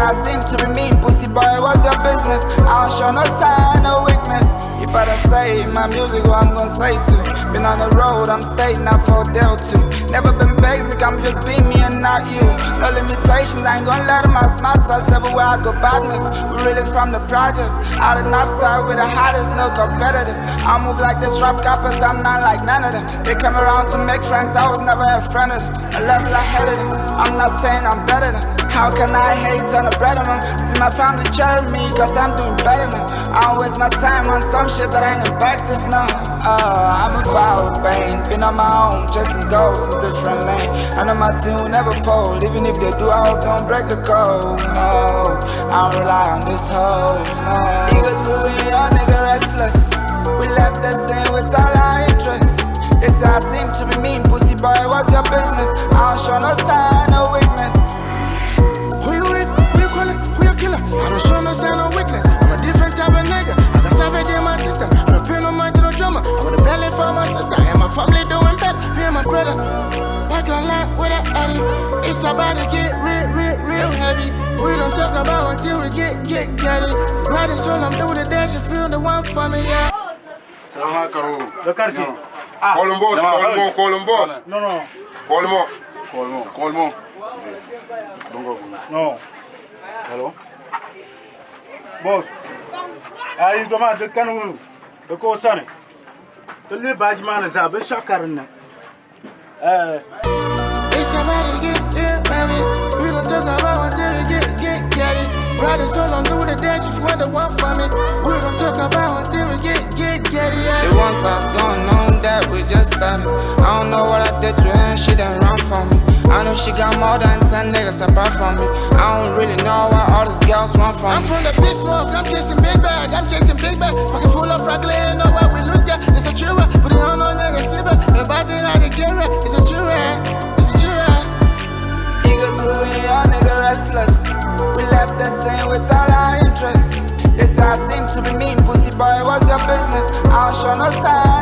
how I seem to be mean. Pussy boy, what's your business? I don't show no sign, no weakness. If I don't say my music, what I'm gonna say to. Been on the road, I'm staying out for a day or two. Never been basic, I'm just being me and not you. No limitations, I ain't gonna let them out smarts. I everywhere I go badness. We really from the projects. Out of Northside with the hottest, no competitors. I move like this rap coppers, I'm not like none of them. They come around to make friends, I was never in front of them. A level ahead of them, I'm not saying I'm better than. How can I hate on a brother man? See my family cheer me, cause I'm doing better now. I don't waste my time on some shit that ain't effective now. I'm about pain, been on my own, chasing goals in different lane. I know my team will never fold, even if they do, I hope they don't break the code. No, I don't rely on this hoes, no. Eager to win, young nigga restless. We left the scene with all our interests. They say I seem to be mean, pussy boy, what's your business? I don't show no sign, no weakness. I don't show no sign of weakness. I'm a different type of nigga. I got savage in my system. I don't pay no mind to no drama. I want a belly for my sister. And my family doing better. Me and my brother. Back on line with that Addy. It's about to get real heavy. We don't talk about until we get it. Right as well, I'm doing the dash and feel the one for me, yeah. Salam alaikum. Le quartier. Call him boss, call him boss. Non. Call him up. Call him. Non. Hello? Boss. You don't have the canoe. The course on it. The little badge man is a bit shocking. It's about to get real, baby. We don't talk about until we get it. Right as well, I'm doing the dash if you want the one for me. We don't talk about until we get it, yeah. They want us going on that we just started. I don't know what I did to her and she done run from me. I know she got more than 10 niggas apart from me. I don't really know why all these girls want from me. I'm from the big smoke, I'm chasing big bag. Pocket full of fragile, ain't know why we lose that. It's a true rap, but they don't know niggas see that. Everybody how to get right, it's a true rap. Eager to win, young nigga restless. We left the scene with all our interests. They say I seem to be mean, pussy boy, what's your business? I don't show no sign.